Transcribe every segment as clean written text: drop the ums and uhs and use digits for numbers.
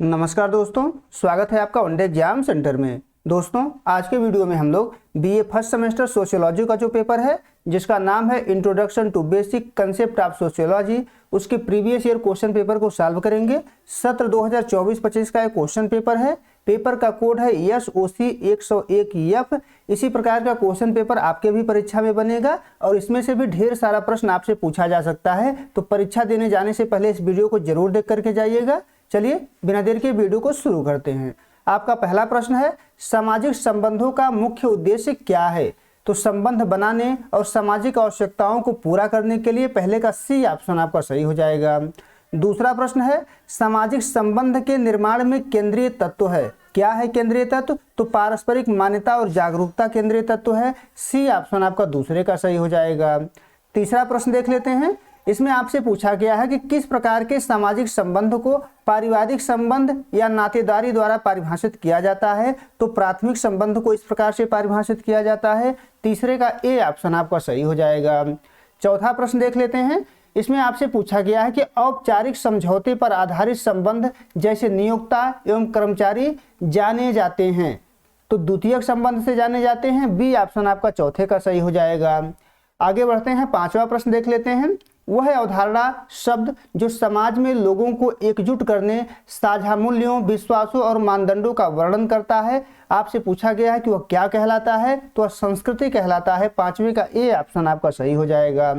नमस्कार दोस्तों, स्वागत है आपका वनडे एग्जाम सेंटर में। दोस्तों, आज के वीडियो में हम लोग बीए फर्स्ट सेमेस्टर सोशियोलॉजी का जो पेपर है जिसका नाम है introduction to basic concept of sociology, उसके प्रीवियस ईयर क्वेश्चन पेपर को सॉल्व करेंगे। सत्र 2024-25 का एक क्वेश्चन पेपर है। पेपर का कोड है SOC 101F। इसी प्रकार का क्वेश्चन पेपर आपके भी परीक्षा में बनेगा और इसमें से भी ढेर सारा प्रश्न आपसे पूछा जा सकता है। तो परीक्षा देने जाने से पहले इस वीडियो को जरूर देख करके जाइएगा। चलिए बिना देर के वीडियो को शुरू करते हैं। आपका पहला प्रश्न है, सामाजिक संबंधों का मुख्य उद्देश्य क्या है? तो संबंध बनाने और सामाजिक आवश्यकताओं को पूरा करने के लिए पहले का सी ऑप्शन आपका सही हो जाएगा। दूसरा प्रश्न है, सामाजिक संबंध के निर्माण में केंद्रीय तत्व है। क्या है केंद्रीय तत्व? तो पारस्परिक मान्यता और जागरूकता केंद्रीय तत्व है। सी ऑप्शन आपका दूसरे का सही हो जाएगा। तीसरा प्रश्न देख लेते हैं। इसमें आपसे पूछा गया है कि किस प्रकार के सामाजिक संबंध को पारिवारिक संबंध या नातेदारी द्वारा परिभाषित किया जाता है? तो प्राथमिक संबंध को इस प्रकार से परिभाषित किया जाता है। तीसरे का ए ऑप्शन आपका सही हो जाएगा। चौथा प्रश्न देख लेते हैं। इसमें आपसे पूछा गया है कि औपचारिक समझौते पर आधारित संबंध जैसे नियोक्ता एवं कर्मचारी जाने जाते हैं, तो द्वितीयक संबंध से जाने जाते हैं। बी ऑप्शन आपका चौथे का सही हो जाएगा। आगे बढ़ते हैं, पांचवा प्रश्न देख लेते हैं। वह अवधारणा शब्द जो समाज में लोगों को एकजुट करने, साझा मूल्यों, विश्वासों और मानदंडों का वर्णन करता है, आपसे पूछा गया है कि वह क्या कहलाता है? तो संस्कृति कहलाता है। पांचवे का ए ऑप्शन आपका सही हो जाएगा।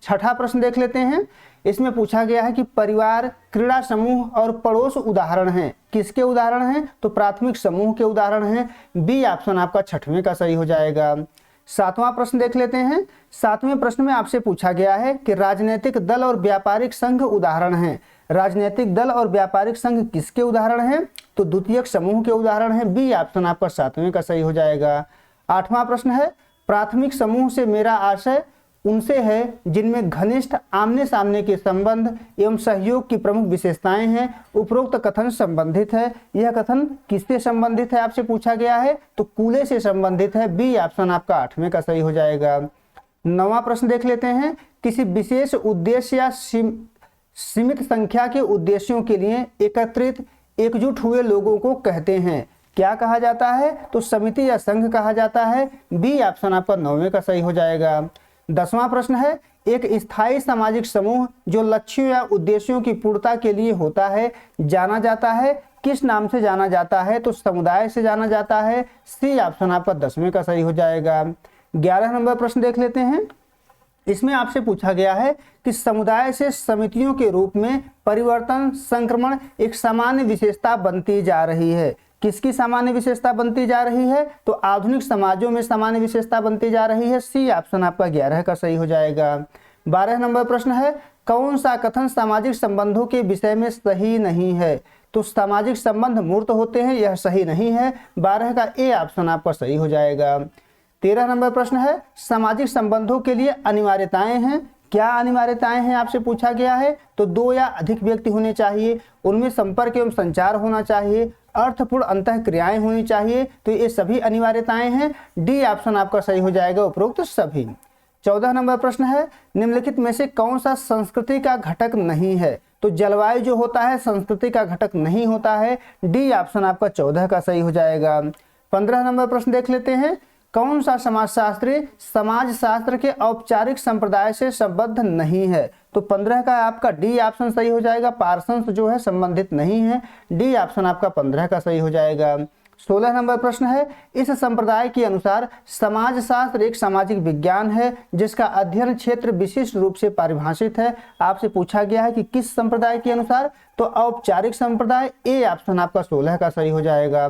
छठा प्रश्न देख लेते हैं। इसमें पूछा गया है कि परिवार, क्रीड़ा समूह और पड़ोस उदाहरण हैं। किसके उदाहरण हैं? तो प्राथमिक समूह के उदाहरण हैं। बी ऑप्शन आपका छठवें का सही हो जाएगा। सातवां प्रश्न देख लेते हैं। सातवें प्रश्न में आपसे पूछा गया है कि राजनीतिक दल और व्यापारिक संघ उदाहरण हैं। राजनीतिक दल और व्यापारिक संघ किसके उदाहरण हैं? तो द्वितीयक समूह के उदाहरण हैं। बी ऑप्शन आपका सातवें का सही हो जाएगा। आठवां प्रश्न है, प्राथमिक समूह से मेरा आशय उनसे है जिनमें घनिष्ठ आमने सामने के संबंध एवं सहयोग की प्रमुख विशेषताएं हैं। उपरोक्त कथन संबंधित है। यह कथन किससे संबंधित है आपसे पूछा गया है? तो कूले से संबंधित है। बी ऑप्शन आपका आठवें का सही हो जाएगा। नौवां प्रश्न देख लेते हैं। किसी विशेष उद्देश्य या सीमित संख्या के उद्देश्यों के लिए एकत्रित एकजुट हुए लोगों को कहते हैं। क्या कहा जाता है? तो समिति या संघ कहा जाता है। बी ऑप्शन आपका नौवें का सही हो जाएगा। 10वां प्रश्न है, एक स्थायी सामाजिक समूह जो लक्ष्यों या उद्देश्यों की पूर्णता के लिए होता है जाना जाता है। किस नाम से जाना जाता है? तो समुदाय से जाना जाता है। सी ऑप्शन आपका 10वें का सही हो जाएगा। 11 नंबर प्रश्न देख लेते हैं। इसमें आपसे पूछा गया है कि समुदाय से समितियों के रूप में परिवर्तन संक्रमण एक सामान्य विशेषता बनती जा रही है। किसकी सामान्य विशेषता बनती जा रही है? तो आधुनिक समाजों में सामान्य विशेषता बनती जा रही है। सी ऑप्शन आपका 11 का सही हो जाएगा। 12 नंबर प्रश्न है, कौन सा कथन सामाजिक संबंधों के विषय में सही नहीं है? तो सामाजिक संबंध मूर्त होते हैं, यह सही नहीं है। 12 का ए ऑप्शन आपका सही हो जाएगा। 13 नंबर प्रश्न है, सामाजिक संबंधों के लिए अनिवार्यताएं हैं। क्या अनिवार्यताएं हैं आपसे पूछा गया है? तो 2 या अधिक व्यक्ति होने चाहिए, उनमें संपर्क एवं संचार होना चाहिए, अर्थपूर्ण अंतःक्रियाएं होनी चाहिए। तो ये सभी अनिवार्यताएं हैं। डी ऑप्शन आपका सही हो जाएगा, उपरोक्त सभी। 14 नंबर प्रश्न है, निम्नलिखित में से कौन सा संस्कृति का घटक नहीं है? तो जलवायु जो होता है संस्कृति का घटक नहीं होता है। डी ऑप्शन आपका 14 का सही हो जाएगा। 15 नंबर प्रश्न देख लेते हैं। कौन सा समाजशास्त्री समाज शास्त्र के औपचारिक संप्रदाय से संबद्ध नहीं है? तो 15 का आपका डी ऑप्शन सही हो जाएगा। पार्सन्स जो है संबंधित नहीं है। डी ऑप्शन आपका 15 का सही हो जाएगा। 16 नंबर प्रश्न है, इस संप्रदाय के अनुसार समाज शास्त्र एक सामाजिक विज्ञान है जिसका अध्ययन क्षेत्र विशिष्ट रूप से परिभाषित है। आपसे पूछा गया है कि किस संप्रदाय के अनुसार? तो औपचारिक संप्रदाय। ए ऑप्शन आपका 16 का सही हो जाएगा।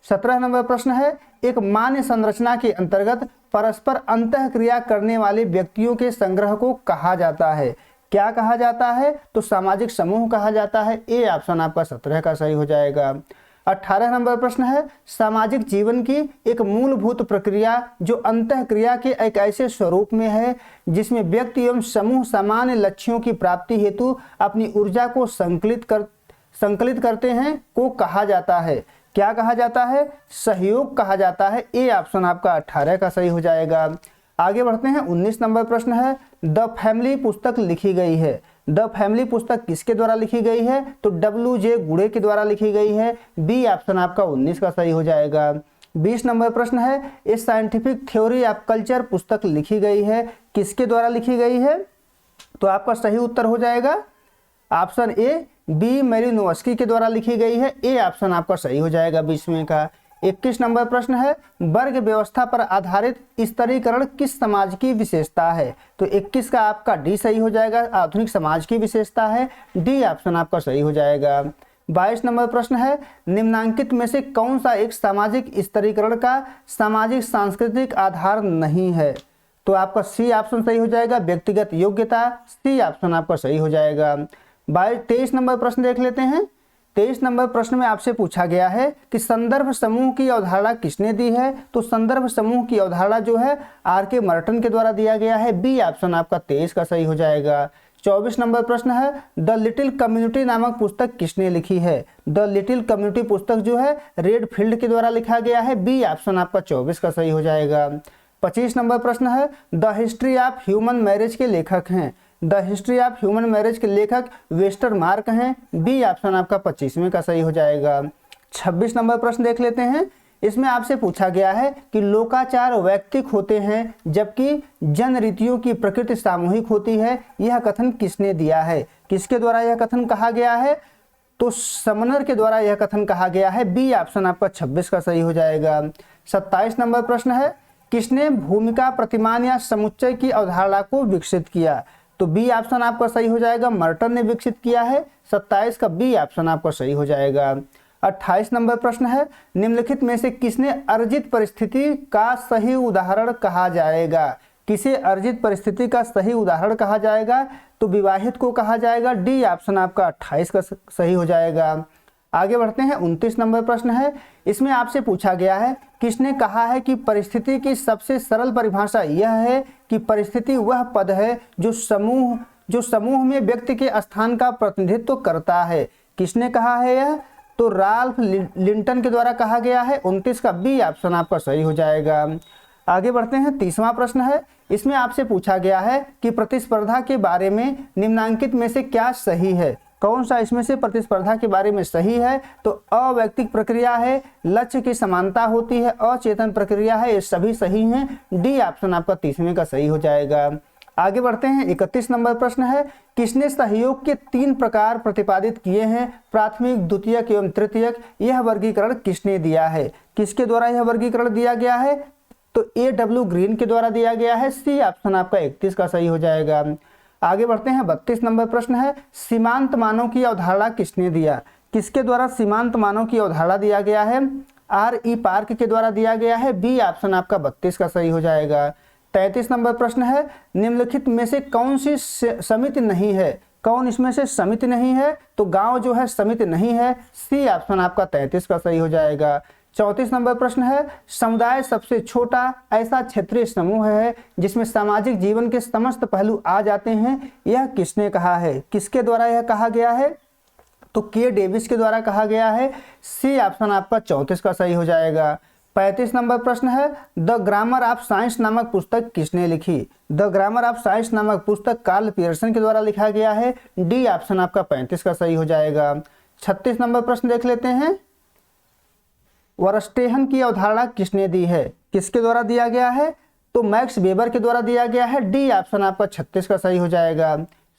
17 नंबर प्रश्न है, एक मान्य संरचना के अंतर्गत परस्पर अंतःक्रिया करने वाले व्यक्तियों के संग्रह को कहा जाता है। क्या कहा जाता है? तो सामाजिक समूह कहा जाता है। ए ऑप्शन आपका 17 का सही हो जाएगा। 18 नंबर प्रश्न है, सामाजिक जीवन की एक मूलभूत प्रक्रिया जो अंतःक्रिया के एक ऐसे स्वरूप में है जिसमें व्यक्ति एवं समूह सामान्य लक्ष्यों की प्राप्ति हेतु अपनी ऊर्जा को संकलित करते हैं को कहा जाता है। क्या कहा जाता है? सहयोग कहा जाता है। ए ऑप्शन आपका 18 का सही हो जाएगा। आगे बढ़ते हैं। 19 नंबर प्रश्न है, द फैमिली पुस्तक लिखी गई है। द फैमिली पुस्तक किसके द्वारा लिखी गई है? तो WJ गुड़े के द्वारा लिखी गई है। बी ऑप्शन आपका 19 का सही हो जाएगा। 20 नंबर प्रश्न है, ए साइंटिफिक थ्योरी ऑफ कल्चर पुस्तक लिखी गई है, किसके द्वारा लिखी गई है? तो आपका सही उत्तर हो जाएगा ऑप्शन ए बी मेलिनोव्स्की के द्वारा लिखी गई है। ए ऑप्शन आपका सही हो जाएगा 20वें का। 21 नंबर प्रश्न है, वर्ग व्यवस्था पर आधारित स्तरीकरण किस समाज की विशेषता है? तो 21 का आपका डी सही हो जाएगा, आधुनिक समाज की विशेषता है। डी ऑप्शन आपका सही हो जाएगा। 22 नंबर प्रश्न है, निम्नांकित में से कौन सा एक सामाजिक स्तरीकरण का सामाजिक सांस्कृतिक आधार नहीं है? तो आपका सी ऑप्शन सही हो जाएगा, व्यक्तिगत योग्यता। सी ऑप्शन आपका सही हो जाएगा। 23 नंबर प्रश्न देख लेते हैं। 23 नंबर प्रश्न में आपसे पूछा गया है कि संदर्भ समूह की अवधारणा किसने दी है? तो संदर्भ समूह की अवधारणा जो है RK मर्टन के द्वारा दिया गया है। बी ऑप्शन आपका 23 का सही हो जाएगा। 24 नंबर प्रश्न है, द लिटिल कम्युनिटी नामक पुस्तक किसने लिखी है? द लिटिल कम्युनिटी पुस्तक जो है रेडफील्ड के द्वारा लिखा गया है। बी ऑप्शन आपका 24 का सही हो जाएगा। 25 नंबर प्रश्न है, the history of human marriage के लेखक हैं? The history of human marriage के लेखक वेस्टरमार्क हैं। बी ऑप्शन आपका 25वें का सही हो जाएगा। 26 नंबर प्रश्न देख लेते हैं। इसमें आपसे पूछा गया है कि लोकाचार वैयक्तिक होते हैं जबकि जन रीतियों की प्रकृति सामूहिक होती है, यह कथन किसने दिया है? किसके द्वारा यह कथन कहा गया है? तो समनर के द्वारा यह कथन कहा गया है। बी ऑप्शन आपका 26 का सही हो जाएगा। 27 नंबर प्रश्न है, किसने भूमिका प्रतिमान या समुच्चय की अवधारणा को विकसित किया? तो बी ऑप्शन आपका सही हो जाएगा, मर्टन ने विकसित किया है। 27 का बी ऑप्शन आपका सही हो जाएगा। 28 नंबर प्रश्न है, निम्नलिखित में से किसने अर्जित परिस्थिति का सही उदाहरण कहा जाएगा? किसे अर्जित परिस्थिति का सही उदाहरण कहा जाएगा? तो विवाहित को कहा जाएगा। डी ऑप्शन आपका 28 का सही हो जाएगा। आगे बढ़ते हैं। 29 नंबर प्रश्न है, इसमें आपसे पूछा गया है किसने कहा है कि परिस्थिति की सबसे सरल परिभाषा यह है कि परिस्थिति वह पद है जो समूह में व्यक्ति के स्थान का प्रतिनिधित्व करता है। किसने कहा है यह? तो राल्फ लिंटन के द्वारा कहा गया है। 29 का बी ऑप्शन आपका सही हो जाएगा। आगे बढ़ते हैं। 30वां प्रश्न है, इसमें आपसे पूछा गया है कि प्रतिस्पर्धा के बारे में निम्नांकित में से क्या सही है? कौन सा इसमें से प्रतिस्पर्धा के बारे में सही है? तो अवैयक्तिक प्रक्रिया है, लक्ष्य की समानता होती है, अचेतन प्रक्रिया है, ये सभी सही हैं। डी ऑप्शन आपका 30वें का सही हो जाएगा। आगे बढ़ते हैं। 31 नंबर प्रश्न है, किसने सहयोग के 3 प्रकार प्रतिपादित किए हैं? प्राथमिक, द्वितीयक एवं तृतीयक। यह वर्गीकरण किसने दिया है? किसके द्वारा यह वर्गीकरण दिया गया है? तो AW ग्रीन के द्वारा दिया गया है। सी ऑप्शन आपका 31 का सही हो जाएगा। आगे बढ़ते हैं। 32 नंबर प्रश्न है, सीमांत मानों की अवधारणा किसने दिया? किसके द्वारा सीमांत मानों की अवधारणा दिया गया है? RE पार्क के द्वारा दिया गया है। बी ऑप्शन आपका 32 का सही हो जाएगा। 33 नंबर प्रश्न है, निम्नलिखित में से कौन सी समिति नहीं है? कौन इसमें से समिति नहीं है? तो गांव जो है समिति नहीं है। सी ऑप्शन आपका 33 का सही हो जाएगा। 34 नंबर प्रश्न है, समुदाय सबसे छोटा ऐसा क्षेत्रीय समूह है जिसमें सामाजिक जीवन के समस्त पहलू आ जाते हैं, यह किसने कहा है? किसके द्वारा यह कहा गया है? तो के डेविस के द्वारा कहा गया है। सी ऑप्शन आपका 34 का सही हो जाएगा। 35 नंबर प्रश्न है, द ग्रामर ऑफ साइंस नामक पुस्तक किसने लिखी? द ग्रामर ऑफ साइंस नामक पुस्तक कार्ल पियर्सन के द्वारा लिखा गया है। डी ऑप्शन आपका 35 का सही हो जाएगा। 36 नंबर प्रश्न देख लेते हैं, वरस्टेहन की अवधारणा किसने दी है? किसके द्वारा दिया गया है? तो मैक्स वेबर के द्वारा दिया गया है। डी ऑप्शन आपका 36 का सही हो जाएगा।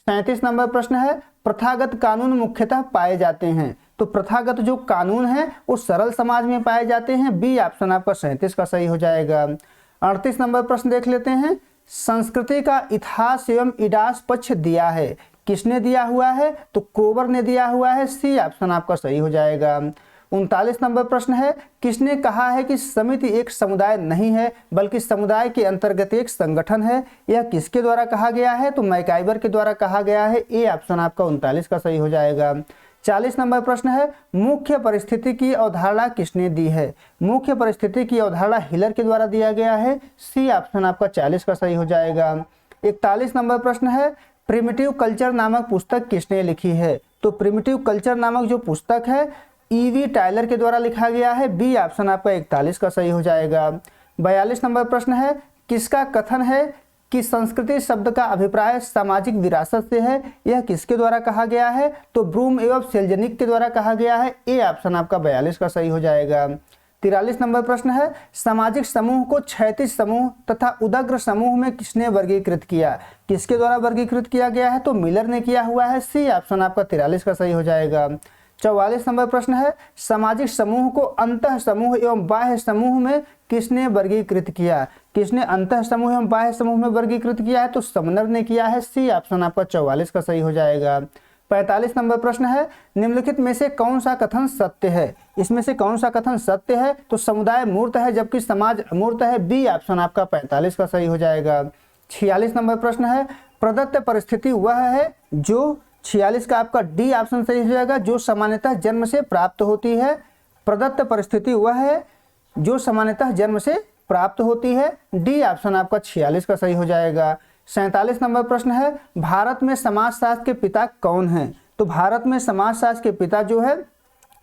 37 नंबर प्रश्न है, प्रथागत कानून मुख्यतः पाए जाते हैं। तो प्रथागत जो कानून है वो सरल समाज में पाए जाते हैं। बी ऑप्शन आपका 37 का सही हो जाएगा। 38 नंबर प्रश्न देख लेते हैं, संस्कृति का इतिहास एवं इडास पक्ष दिया है, किसने दिया हुआ है? तो क्रोबर ने दिया हुआ है। सी ऑप्शन आपका सही हो जाएगा। 39 नंबर प्रश्न है, किसने कहा है कि समिति एक समुदाय नहीं है बल्कि समुदाय के अंतर्गत एक संगठन है? यह किसके द्वारा कहा गया है? तो मैकाइवर के द्वारा कहा गया है। ए ऑप्शन आपका 39 का सही हो जाएगा। 40 नंबर प्रश्न है, मुख्य परिस्थिति की अवधारणा किसने दी है? मुख्य परिस्थिति की अवधारणा हिलर के द्वारा दिया गया है। सी ऑप्शन आपका 40 का सही हो जाएगा। 41 नंबर प्रश्न है, प्रिमिटिव कल्चर नामक पुस्तक किसने लिखी है? तो प्रिमिटिव कल्चर नामक जो पुस्तक है EV टायलर के द्वारा लिखा गया है। बी ऑप्शन आपका 41 का सही हो जाएगा। 42 नंबर प्रश्न है, किसका कथन है कि संस्कृति शब्द का अभिप्राय सामाजिक विरासत से है, यह किसके द्वारा कहा गया है? तो ब्रूम एवं सेल्जनिक के द्वारा कहा गया है। ए ऑप्शन आपका 42 का सही हो जाएगा। 43 नंबर प्रश्न है, सामाजिक समूह को क्षैतिज समूह तथा उदग्र समूह में किसने वर्गीकृत किया? किसके द्वारा वर्गीकृत किया गया है? तो मिलर ने किया हुआ है। सी ऑप्शन आपका 43 का सही हो जाएगा। 44 नंबर प्रश्न है, सामाजिक समूह को अंतः समूह एवं बाह्य समूह में किसने वर्गीकृत किया? किसने अंतः समूह एवं बाह्य समूह में वर्गीकृत किया है? तो समनर ने किया है। सी ऑप्शन आपका 44 का सही हो जाएगा। 45 नंबर प्रश्न है, निम्नलिखित में से कौन सा कथन सत्य है? इसमें से कौन सा कथन सत्य है? तो समुदाय मूर्त है जबकि समाज अमूर्त है। बी ऑप्शन आपका 45 का सही हो जाएगा। 46 नंबर प्रश्न है, प्रदत्त परिस्थिति वह है जो 46 का आपका डी ऑप्शन सही हो जाएगा, जो सामान्यतः जन्म से प्राप्त होती है। प्रदत्त परिस्थिति वह है जो सामान्यतः जन्म से प्राप्त होती है। डी ऑप्शन आपका 46 का सही हो जाएगा। 47 नंबर प्रश्न है, भारत में समाजशास्त्र के पिता कौन हैं? तो भारत में समाजशास्त्र के पिता जो है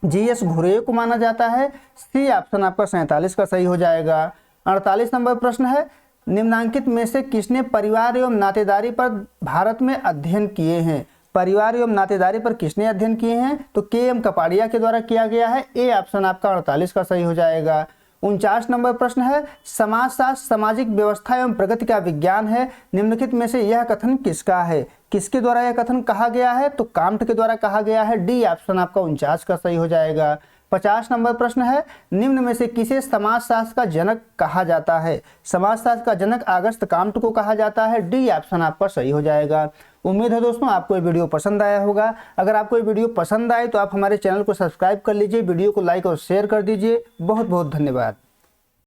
जीएस घुरे को माना जाता है। सी ऑप्शन आपका 47 का सही हो जाएगा। 48 नंबर प्रश्न है, निम्नांकित में से किसने परिवार एवं नातेदारी पर भारत में अध्ययन किए हैं? परिवार एवं नातेदारी पर किसने अध्ययन किए हैं? तो के.एम. कपाड़िया के द्वारा किया गया है। ए ऑप्शन आपका 48 का सही हो जाएगा। 49 नंबर प्रश्न है, समाजशास्त्र सामाजिक व्यवस्था एवं प्रगति का विज्ञान है, निम्नलिखित में से यह कथन किसका है? किसके द्वारा यह कथन कहा गया है? तो काम्ट के द्वारा कहा गया है। डी ऑप्शन आपका 49 का सही हो जाएगा। 50 नंबर प्रश्न है, निम्न में से किसे समाजशास्त्र का जनक कहा जाता है? समाजशास्त्र का जनक अगस्त काम्ट को कहा जाता है। डी ऑप्शन आपका सही हो जाएगा। उम्मीद है दोस्तों आपको ये वीडियो पसंद आया होगा। अगर आपको ये वीडियो पसंद आए तो आप हमारे चैनल को सब्सक्राइब कर लीजिए, वीडियो को लाइक और शेयर कर दीजिए। बहुत बहुत धन्यवाद।